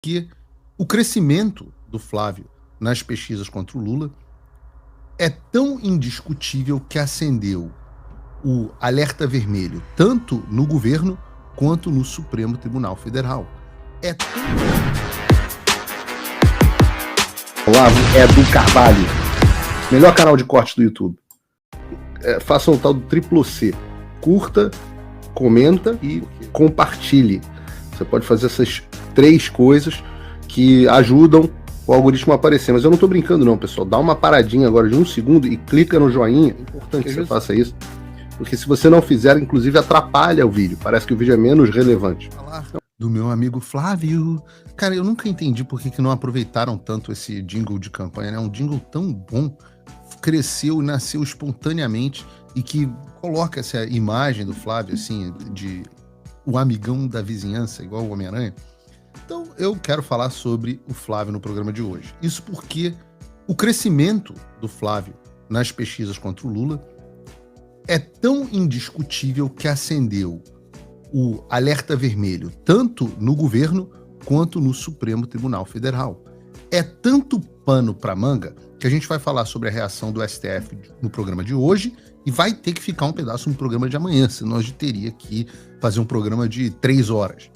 Que o crescimento do Flávio nas pesquisas contra o Lula é tão indiscutível que acendeu o alerta vermelho, tanto no governo quanto no Supremo Tribunal Federal. Olavo Edu Carvalho, melhor canal de corte do YouTube. Faça o tal do triplo C. Curta, comenta e compartilhe. Você pode fazer essas 3 coisas que ajudam o algoritmo a aparecer. Mas eu não tô brincando não, pessoal. Dá uma paradinha agora de 1 segundo e clica no joinha. É importante que você faça isso. Porque se você não fizer, inclusive atrapalha o vídeo. Parece que o vídeo é menos relevante. Do meu amigo Flávio. Cara, eu nunca entendi por que não aproveitaram tanto esse jingle de campanha, né? Um jingle tão bom, cresceu, nasceu espontaneamente e que coloca essa imagem do Flávio, assim, de o amigão da vizinhança, igual o Homem-Aranha. Então, eu quero falar sobre o Flávio no programa de hoje. Isso porque o crescimento do Flávio nas pesquisas contra o Lula é tão indiscutível que acendeu o alerta vermelho, tanto no governo quanto no Supremo Tribunal Federal. É tanto pano para manga que a gente vai falar sobre a reação do STF no programa de hoje e vai ter que ficar um pedaço no programa de amanhã, senão a gente teria que fazer um programa de 3 horas.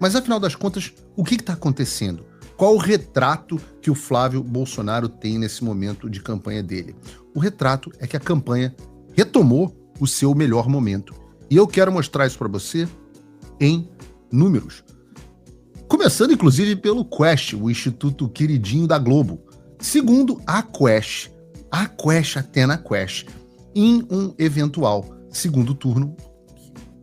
Mas afinal das contas, o que está acontecendo? Qual o retrato que o Flávio Bolsonaro tem nesse momento de campanha dele? O retrato é que a campanha retomou o seu melhor momento. E eu quero mostrar isso para você em números. Começando, inclusive, pelo Quest, o instituto queridinho da Globo. Segundo a Quest, Athena Quest, em um eventual segundo turno,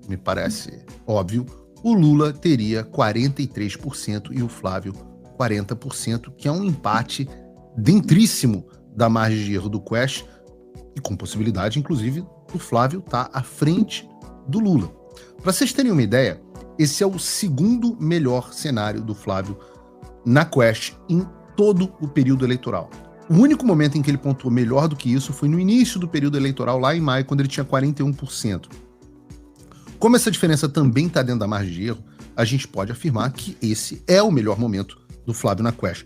me parece óbvio, o Lula teria 43% e o Flávio 40%, que é um empate dentríssimo da margem de erro do Quest, e com possibilidade, inclusive, do Flávio estar à frente do Lula. Para vocês terem uma ideia, esse é o segundo melhor cenário do Flávio na Quest em todo o período eleitoral. O único momento em que ele pontuou melhor do que isso foi no início do período eleitoral, lá em maio, quando ele tinha 41%. Como essa diferença também está dentro da margem de erro, a gente pode afirmar que esse é o melhor momento do Flávio na Quest.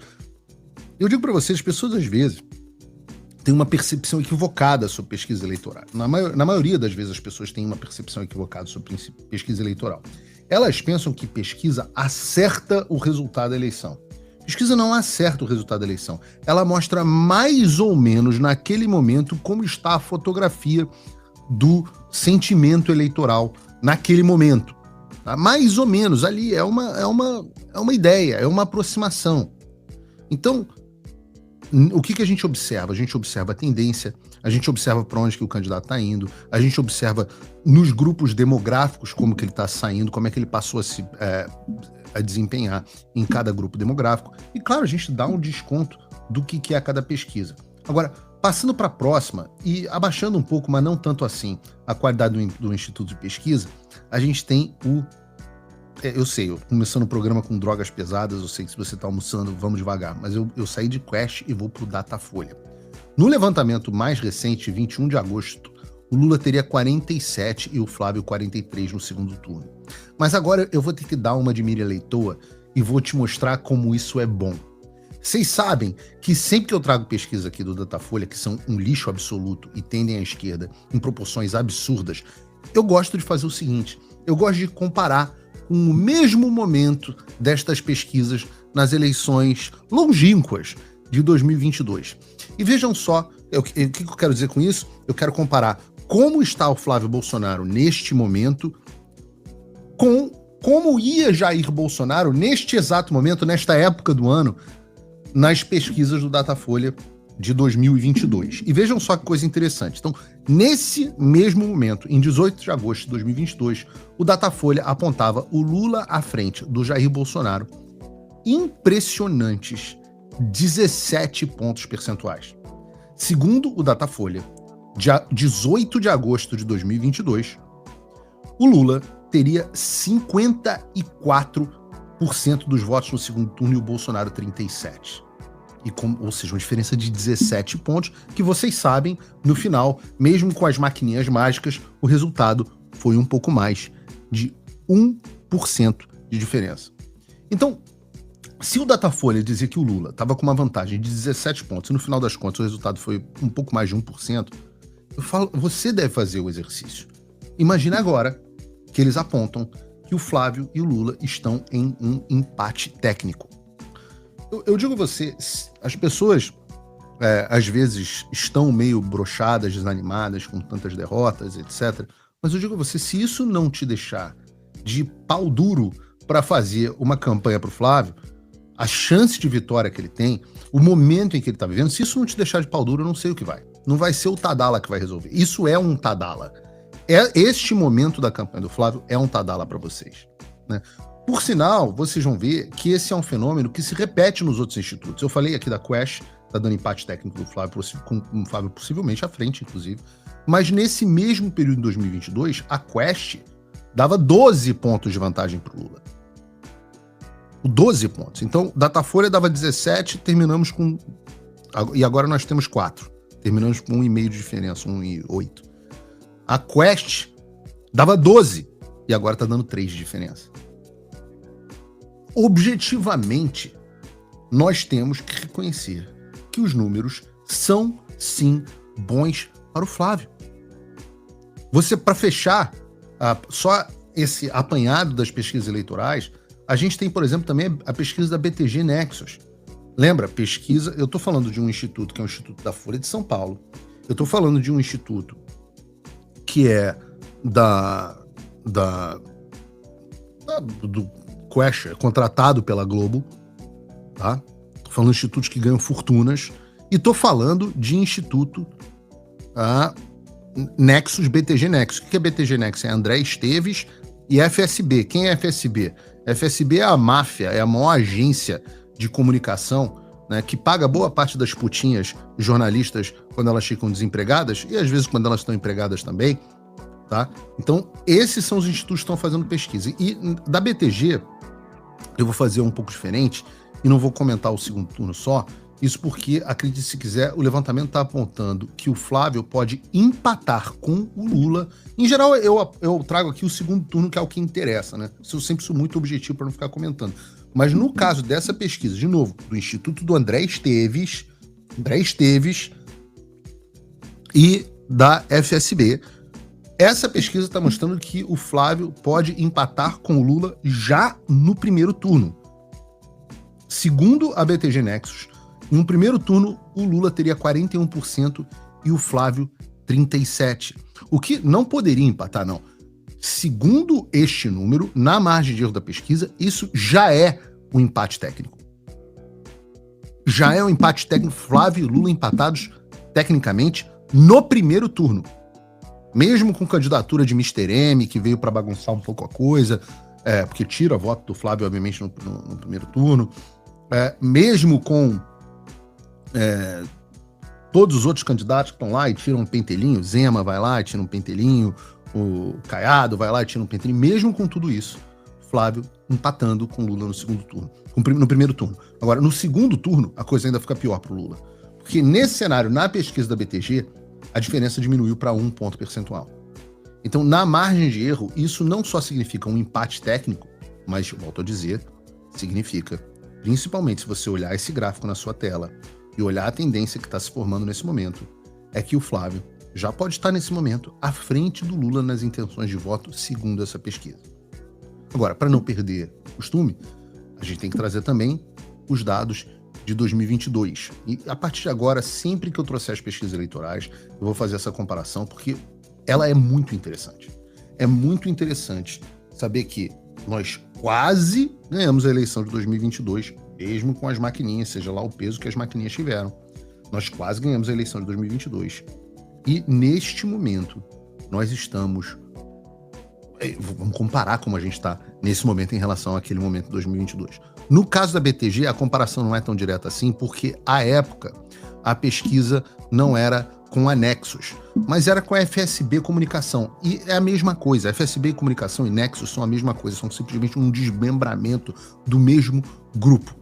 Eu digo para vocês, as pessoas às vezes têm uma percepção equivocada sobre pesquisa eleitoral. Na maioria das vezes as pessoas têm uma percepção equivocada sobre pesquisa eleitoral. Elas pensam que pesquisa acerta o resultado da eleição. Pesquisa não acerta o resultado da eleição. Ela mostra mais ou menos naquele momento como está a fotografia do sentimento eleitoral naquele momento. Tá? Mais ou menos, ali é uma ideia, é uma aproximação. Então, o que a gente observa? A gente observa a tendência, a gente observa para onde que o candidato está indo, a gente observa nos grupos demográficos como que ele está saindo, como é que ele passou a desempenhar em cada grupo demográfico. E claro, a gente dá um desconto do que é cada pesquisa. Agora, passando para a próxima e abaixando um pouco, mas não tanto assim, a qualidade do Instituto de Pesquisa, a gente tem eu sei, começando o programa com drogas pesadas, eu sei que se você está almoçando, vamos devagar, mas eu saí de Quest e vou para o Datafolha. No levantamento mais recente, 21 de agosto, o Lula teria 47 e o Flávio 43 no segundo turno. Mas agora eu vou ter que dar uma de Miriam Leitoa e vou te mostrar como isso é bom. Vocês sabem que sempre que eu trago pesquisa aqui do Datafolha, que são um lixo absoluto e tendem à esquerda em proporções absurdas, eu gosto de fazer o seguinte, eu gosto de comparar com o mesmo momento destas pesquisas nas eleições longínquas de 2022. E vejam só, o que eu quero dizer com isso? Eu quero comparar como está o Flávio Bolsonaro neste momento com como ia Jair Bolsonaro neste exato momento, nesta época do ano, nas pesquisas do Datafolha de 2022. E vejam só que coisa interessante. Então, nesse mesmo momento, em 18 de agosto de 2022, o Datafolha apontava o Lula à frente do Jair Bolsonaro impressionantes 17 pontos percentuais. Segundo o Datafolha, dia 18 de agosto de 2022, o Lula teria 54% dos votos no segundo turno e o Bolsonaro 37%. Ou seja, uma diferença de 17 pontos, que vocês sabem, no final, mesmo com as maquininhas mágicas, o resultado foi um pouco mais de 1% de diferença. Então, Se o Datafolha dizia que o Lula estava com uma vantagem de 17 pontos, e no final das contas o resultado foi um pouco mais de 1%, eu falo, você deve fazer o exercício. Imagina agora que eles apontam que o Flávio e o Lula estão em um empate técnico. Eu digo a você, as pessoas às vezes estão meio broxadas, desanimadas com tantas derrotas, etc. Mas eu digo a você, se isso não te deixar de pau duro para fazer uma campanha para o Flávio, a chance de vitória que ele tem, o momento em que ele está vivendo, se isso não te deixar de pau duro, eu não sei o que vai. Não vai ser o Tadala que vai resolver. Isso é um Tadala. Este momento da campanha do Flávio é um Tadala para vocês, né? Por sinal, vocês vão ver que esse é um fenômeno que se repete nos outros institutos. Eu falei aqui da Quest, tá dando empate técnico do Flávio, com o Flávio possivelmente à frente, inclusive. Mas nesse mesmo período de 2022, a Quest dava 12 pontos de vantagem para o Lula. 12 pontos. Então, Datafolha dava 17, terminamos com... E agora nós temos 4. Terminamos com 1,5 de diferença, 1,8. A Quest dava 12, e agora está dando 3 de diferença. Objetivamente, nós temos que reconhecer que os números são, sim, bons para o Flávio. Você, para fechar só esse apanhado das pesquisas eleitorais, a gente tem, por exemplo, também a pesquisa da BTG Nexus. Lembra? Pesquisa, eu estou falando de um instituto que é o Instituto da Folha de São Paulo, eu estou falando de um instituto que é do Quest, contratado pela Globo, tá? Tô falando de institutos que ganham fortunas, e tô falando de instituto Nexus, BTG Nexus. O que é BTG Nexus? É André Esteves e FSB. Quem é FSB? FSB é a máfia, é a maior agência de comunicação, né, que paga boa parte das putinhas jornalistas quando elas ficam desempregadas, e às vezes quando elas estão empregadas também, tá? Então, esses são os institutos que estão fazendo pesquisa. E da BTG, eu vou fazer um pouco diferente e não vou comentar o segundo turno só, isso porque, acredite se quiser, o levantamento está apontando que o Flávio pode empatar com o Lula. Em geral, eu trago aqui o segundo turno, que é o que interessa, né? Eu sempre sou muito objetivo para não ficar comentando. Mas no caso dessa pesquisa, de novo, do Instituto do André Esteves e da FSB, essa pesquisa está mostrando que o Flávio pode empatar com o Lula já no primeiro turno. Segundo a BTG Nexus, em um primeiro turno, o Lula teria 41% e o Flávio 37%. O que não poderia empatar, não. Segundo este número, na margem de erro da pesquisa, isso já é um empate técnico. Já é um empate técnico, Flávio e Lula empatados tecnicamente no primeiro turno. Mesmo com candidatura de Mr. M, que veio para bagunçar um pouco a coisa, porque tira a voto do Flávio, obviamente, no primeiro turno, mesmo com todos os outros candidatos que estão lá e tiram um pentelinho, Zema vai lá e tira um pentelinho, o Caiado vai lá e tira um pentelinho, mesmo com tudo isso, Flávio empatando com Lula no segundo turno, no primeiro turno. Agora, no segundo turno, a coisa ainda fica pior para o Lula, porque nesse cenário, na pesquisa da BTG, a diferença diminuiu para 1 ponto percentual. Então, na margem de erro, isso não só significa um empate técnico, mas, volto a dizer, significa, principalmente se você olhar esse gráfico na sua tela e olhar a tendência que está se formando nesse momento, é que o Flávio já pode estar nesse momento à frente do Lula nas intenções de voto, segundo essa pesquisa. Agora, para não perder costume, a gente tem que trazer também os dados de 2022. E a partir de agora, sempre que eu trouxer as pesquisas eleitorais, eu vou fazer essa comparação, porque ela é muito interessante. É muito interessante saber que nós quase ganhamos a eleição de 2022, mesmo com as maquininhas, seja lá o peso que as maquininhas tiveram. Nós quase ganhamos a eleição de 2022. E, neste momento, nós estamos... Vamos comparar como a gente está nesse momento em relação àquele momento de 2022. No caso da BTG, a comparação não é tão direta assim, porque, à época, a pesquisa não era com a Nexus, mas era com a FSB Comunicação. E é a mesma coisa. A FSB Comunicação e Nexus são a mesma coisa, são simplesmente um desmembramento do mesmo grupo.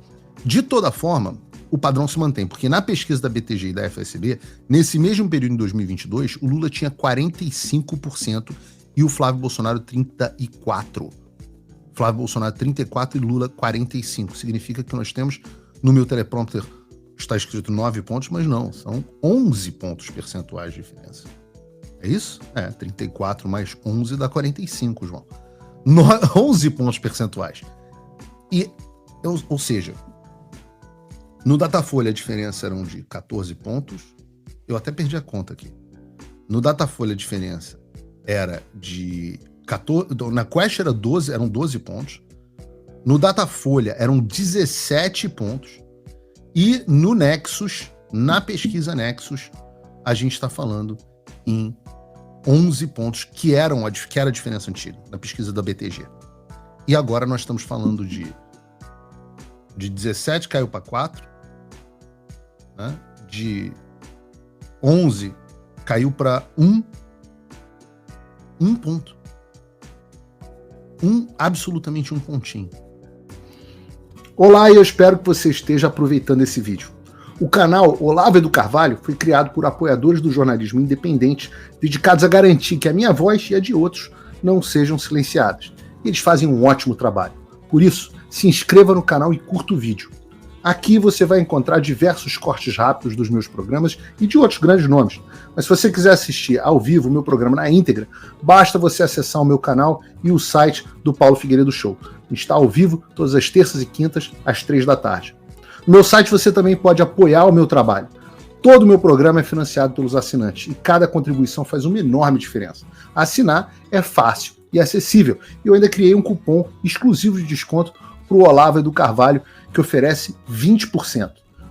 De toda forma, o padrão se mantém, porque na pesquisa da BTG e da FSB, nesse mesmo período em 2022, o Lula tinha 45% e o Flávio Bolsonaro 34%. Flávio Bolsonaro 34 e Lula 45. Significa que nós temos, no meu teleprompter, está escrito 9 pontos, mas não, são 11 pontos percentuais de diferença. É isso? 34 mais 11 dá 45, João. 11 pontos percentuais. Ou seja, no Datafolha a diferença eram de 14 pontos. Eu até perdi a conta aqui. No Datafolha a diferença era de 14... Na Quest eram 12 pontos. No Datafolha eram 17 pontos. E no Nexus, na pesquisa Nexus, a gente está falando em 11 pontos, que era a diferença antiga, na pesquisa da BTG. E agora nós estamos falando de 17 caiu para 4, né? De 11 caiu para 1 ponto. Absolutamente um pontinho. Olá, e eu espero que você esteja aproveitando esse vídeo. O canal Olavo do Carvalho foi criado por apoiadores do jornalismo independente dedicados a garantir que a minha voz e a de outros não sejam silenciadas. Eles fazem um ótimo trabalho. Por isso, se inscreva no canal e curta o vídeo. Aqui você vai encontrar diversos cortes rápidos dos meus programas e de outros grandes nomes. Mas se você quiser assistir ao vivo o meu programa na íntegra, basta você acessar o meu canal e o site do Paulo Figueiredo Show. Está ao vivo todas as terças e quintas, às 3 da tarde. No meu site você também pode apoiar o meu trabalho. Todo o meu programa é financiado pelos assinantes e cada contribuição faz uma enorme diferença. Assinar é fácil e acessível. E eu ainda criei um cupom exclusivo de desconto para o Olavo do Carvalho, que oferece 20%.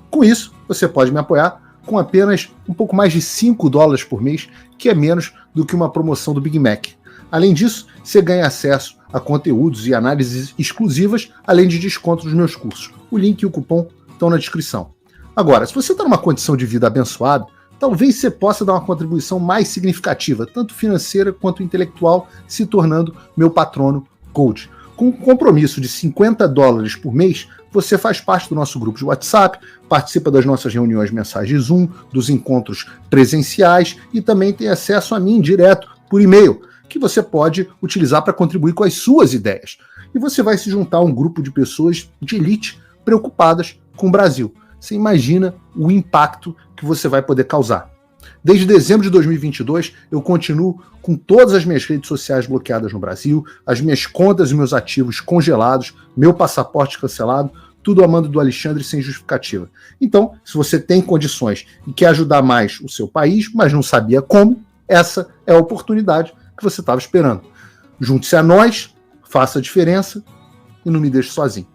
Com isso, você pode me apoiar com apenas um pouco mais de $5 por mês, que é menos do que uma promoção do Big Mac. Além disso, você ganha acesso a conteúdos e análises exclusivas, além de desconto nos meus cursos. O link e o cupom estão na descrição. Agora, se você está numa condição de vida abençoada, talvez você possa dar uma contribuição mais significativa, tanto financeira quanto intelectual, se tornando meu patrono Gold. Com um compromisso de $50 por mês, você faz parte do nosso grupo de WhatsApp, participa das nossas reuniões mensais de Zoom, dos encontros presenciais e também tem acesso a mim direto por e-mail, que você pode utilizar para contribuir com as suas ideias. E você vai se juntar a um grupo de pessoas de elite preocupadas com o Brasil. Você imagina o impacto que você vai poder causar. Desde dezembro de 2022, eu continuo com todas as minhas redes sociais bloqueadas no Brasil, as minhas contas e meus ativos congelados, meu passaporte cancelado, tudo a mando do Alexandre sem justificativa. Então, se você tem condições e quer ajudar mais o seu país, mas não sabia como, essa é a oportunidade que você estava esperando. Junte-se a nós, faça a diferença e não me deixe sozinho.